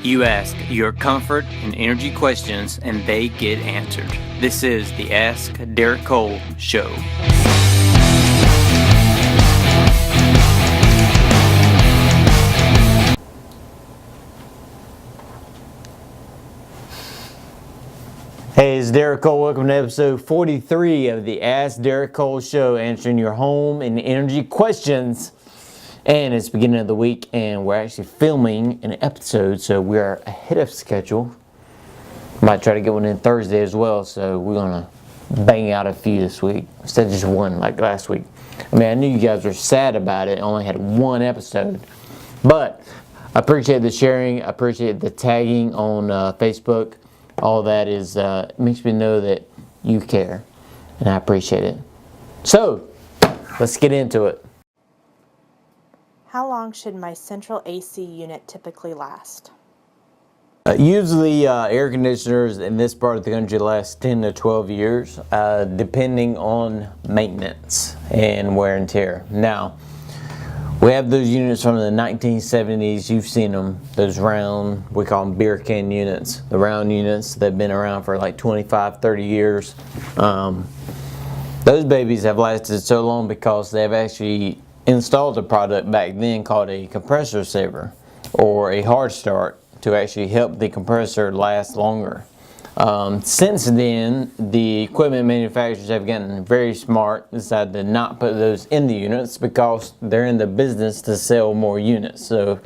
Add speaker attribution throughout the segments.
Speaker 1: You ask your comfort and energy questions, and they get answered. This is the Ask Derek Cole Show. Hey, it's Derek Cole. Welcome to episode 43 of the Ask Derek Cole Show, answering your home and energy questions. And it's the beginning of the week, and we're actually filming an episode, so we are ahead of schedule. Might try to get one in Thursday as well, so we're gonna bang out a few this week instead of just one like last week. I mean, I knew you guys were sad about it. I only had one episode, but I appreciate the sharing. I appreciate the tagging on Facebook. All that is makes me know that you care, and I appreciate it. So let's get into it.
Speaker 2: How long should my central AC unit typically last?
Speaker 1: Usually air conditioners in this part of the country last 10 to 12 years, depending on maintenance and wear and tear. Now, we have those units from the 1970s. You've seen them, those round, we call them beer can units. The round units that have been around for like 25, 30 years. Those babies have lasted so long because they've actually installed a product back then called a compressor saver or a hard start to actually help the compressor last longer. Since then, the equipment manufacturers have gotten very smart, decided to not put those in the units because they're in the business to sell more units. So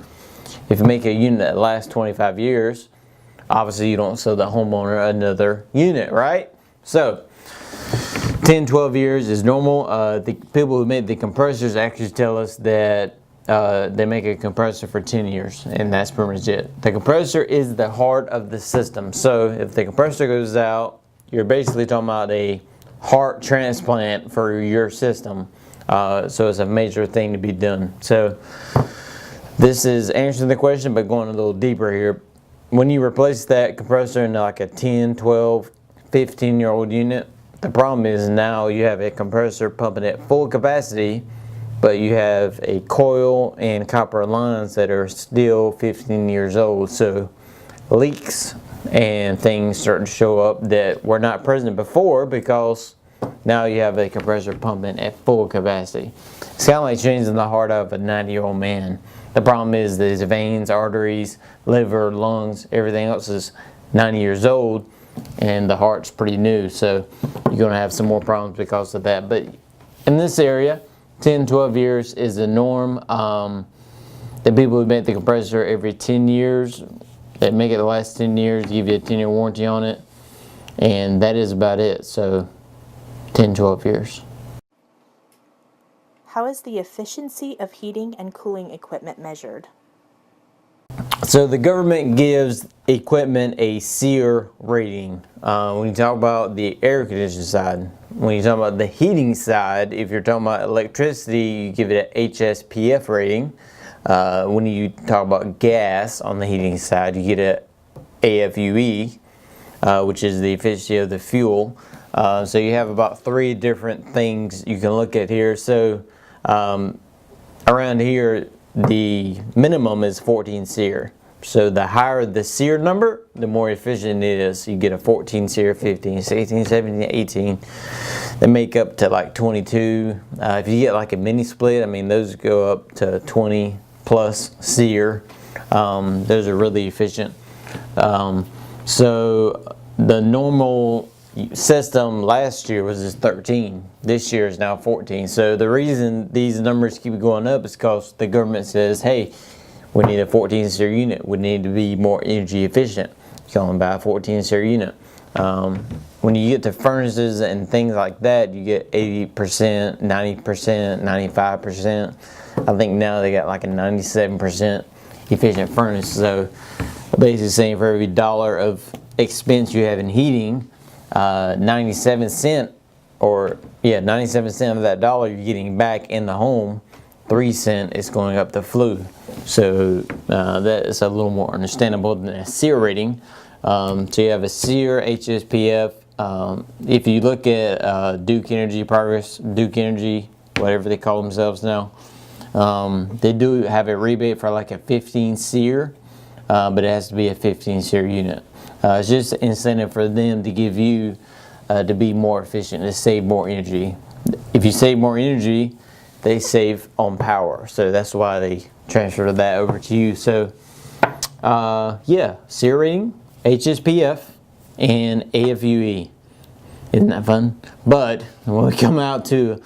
Speaker 1: if you make a unit that lasts 25 years, obviously you don't sell the homeowner another unit, right? So 10, 12 years is normal. The people who made the compressors actually tell us that they make a compressor for 10 years, and that's pretty much it. The compressor is the heart of the system. So if the compressor goes out, you're basically talking about a heart transplant for your system. So it's a major thing to be done. So this is answering the question, but going a little deeper here. When you replace that compressor in like a 10, 12, 15-year-old unit, the problem is now you have a compressor pumping at full capacity, but you have a coil and copper lines that are still 15 years old. So leaks and things start to show up that were not present before because now you have a compressor pumping at full capacity. It's kind of like changing the heart of a 90-year-old man. The problem is that his veins, arteries, liver, lungs, everything else is 90 years old, and the heart's pretty new, so you're going to have some more problems because of that. But in this area, 10, 12 years is the norm. The people who make the compressor every 10 years, they make it the last 10 years, give you a 10-year warranty on it, and that is about it. So 10, 12 years.
Speaker 2: How is the efficiency of heating and cooling equipment measured?
Speaker 1: So the government gives equipment a SEER rating. When you talk about the air conditioning side, when you talk about the heating side, if you're talking about electricity, you give it an HSPF rating. When you talk about gas on the heating side, you get an AFUE, which is the efficiency of the fuel. So you have about 3 different things you can look at here. So around here, the minimum is 14 SEER. So the higher the SEER number, the more efficient it is. You get a 14 SEER, 15, 16, 17, 18. They make up to like 22. If you get like a mini split, I mean, those go up to 20 plus SEER. Those are really efficient. So the normal system last year was just 13. This year is now 14. So the reason these numbers keep going up is because the government says, hey, we need a 14 SEER unit. We need to be more energy efficient. You can only buy a 14 SEER unit. When you get to furnaces and things like that, you get 80%, 90%, 95%. I think now they got like a 97% efficient furnace. So basically saying for every $1 of expense you have in heating, 97 cents of that dollar you're getting back in the home, 3 cents is going up the flue. So that is a little more understandable than a SEER rating. So you have a SEER, HSPF. If you look at Duke Energy, Progress, Duke Energy, whatever they call themselves now, they do have a rebate for like a 15 SEER. but it has to be a 15 series unit. It's just an incentive for them to give you to be more efficient, to save more energy. If you save more energy, they save on power, so that's why they transfer that over to you. So yeah, SEER rating, HSPF, and AFUE. Isn't that fun? But when we come out to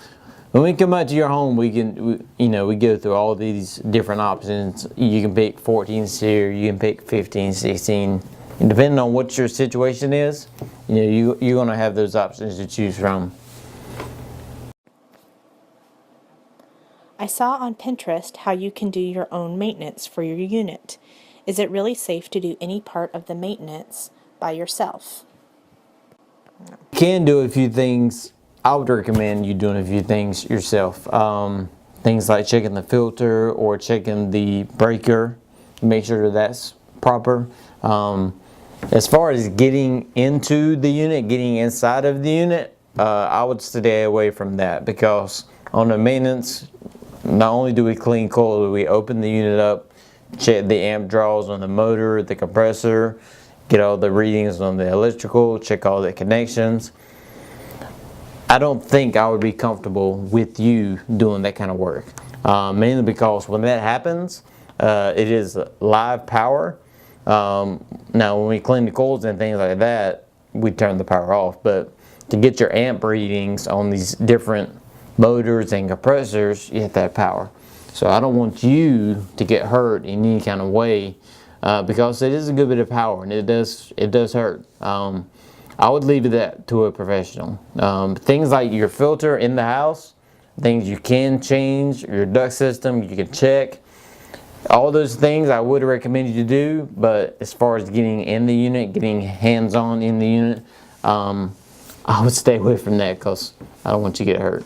Speaker 1: your home, we go through all these different options. You can pick 14 SEER, you can pick 15, 16. And depending on what your situation is, you're going to have those options to choose from.
Speaker 2: I saw on Pinterest how you can do your own maintenance for your unit. Is it really safe to do any part of the maintenance by yourself?
Speaker 1: You can do a few things. I would recommend you doing a few things yourself. Things like checking the filter or checking the breaker, make sure that's proper. As far as getting into the unit, getting inside of the unit, I would stay away from that, because on the maintenance, not only do we clean coil, we open the unit up, check the amp draws on the motor, the compressor, get all the readings on the electrical, check all the connections. I don't think I would be comfortable with you doing that kind of work, mainly because when that happens, it is live power. Now when we clean the coils and things like that, we turn the power off, but to get your amp readings on these different motors and compressors, you have to have power. So I don't want you to get hurt in any kind of way, because it is a good bit of power and it does hurt. I would leave that to a professional. Things like your filter in the house, things you can change, your duct system you can check, all those things I would recommend you to do. But as far as getting in the unit, getting hands-on in the unit, I would stay away from that, because I don't want you to get hurt.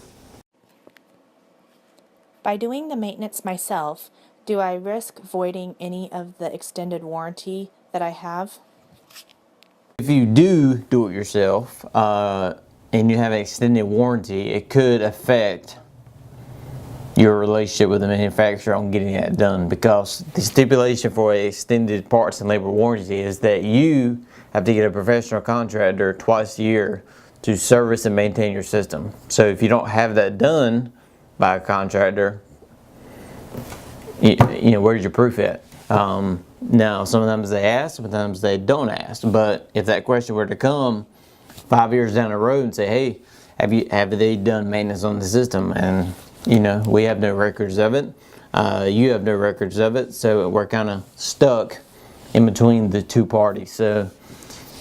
Speaker 2: By doing the maintenance myself, do I risk voiding any of the extended warranty that I have?
Speaker 1: If you do it yourself and you have an extended warranty, it could affect your relationship with the manufacturer on getting that done, because the stipulation for an extended parts and labor warranty is that you have to get a professional contractor twice a year to service and maintain your system. So if you don't have that done by a contractor, where's your proof at? Now sometimes they ask, sometimes they don't ask, but if that question were to come 5 years down the road and say, hey, have they done maintenance on the system? And we have no records of it, you have no records of it, so we're kind of stuck in between the two parties. So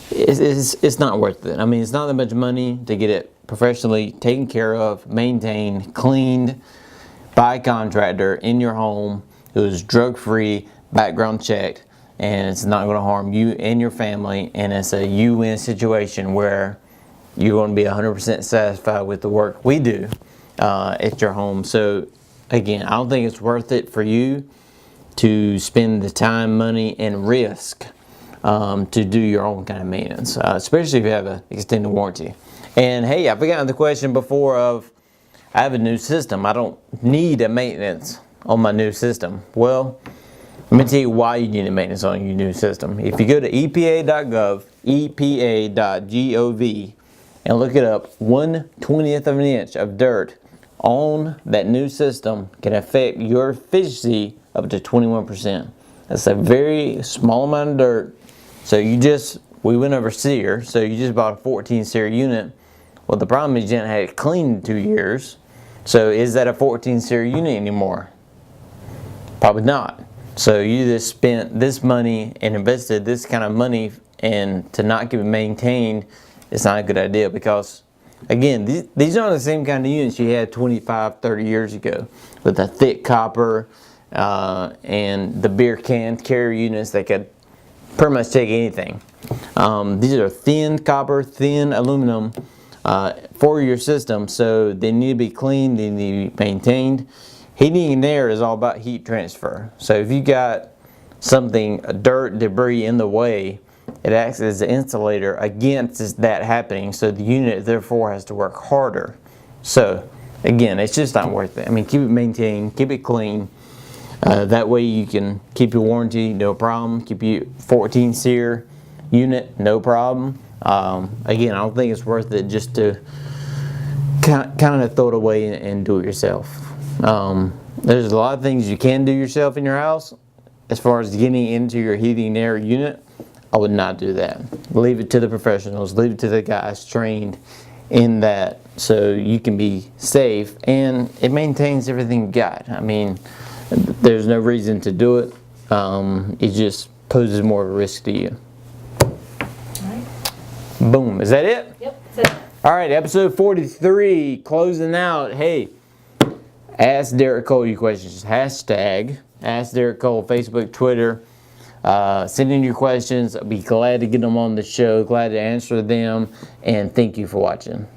Speaker 1: it's not worth it. I mean, it's not that much money to get it professionally taken care of, maintained, cleaned by a contractor in your home who's drug-free, background checked, and it's not going to harm you and your family, and it's a you-win situation where you're going to be 100% satisfied with the work we do at your home. So again, I don't think it's worth it for you to spend the time, money, and risk to do your own kind of maintenance, especially if you have an extended warranty. And hey, I've gotten the question before of, I have a new system, I don't need a maintenance on my new system. Well, let me tell you why you need a maintenance on your new system. If you go to EPA.gov, EPA.gov, and look it up, 1/20th of an inch of dirt on that new system can affect your efficiency up to 21%. That's a very small amount of dirt. So we went over SEER, so you just bought a 14 SEER unit. Well, the problem is you didn't have it cleaned in 2 years. So is that a 14 SEER unit anymore? Probably not. So you just spent this money and invested this kind of money, and to not get it maintained, it's not a good idea, because again, these aren't the same kind of units you had 25, 30 years ago with the thick copper and the beer can carrier units that could pretty much take anything. These are thin copper, thin aluminum for your system, so they need to be cleaned, they need to be maintained. Heating and air is all about heat transfer. So if you got something, dirt, debris in the way, it acts as an insulator against that happening, so the unit therefore has to work harder. So again, it's just not worth it. I mean, keep it maintained, keep it clean. That way you can keep your warranty, no problem. Keep your 14 SEER unit, no problem. Again, I don't think it's worth it just to kind of throw it away and do it yourself. There's a lot of things you can do yourself in your house. As far as getting into your heating and air unit, I would not do that. Leave it to the professionals, leave it to the guys trained in that, so you can be safe and it maintains everything you got. I mean, there's no reason to do it. It just poses more of a risk to you.
Speaker 2: Alright.
Speaker 1: Boom. Is that it?
Speaker 2: Yep, that's it.
Speaker 1: Alright, episode 43, closing out. Hey, ask Derek Cole your questions. Hashtag Ask Derek Cole, Facebook, Twitter. Send in your questions. I'll be glad to get them on the show, glad to answer them, and thank you for watching.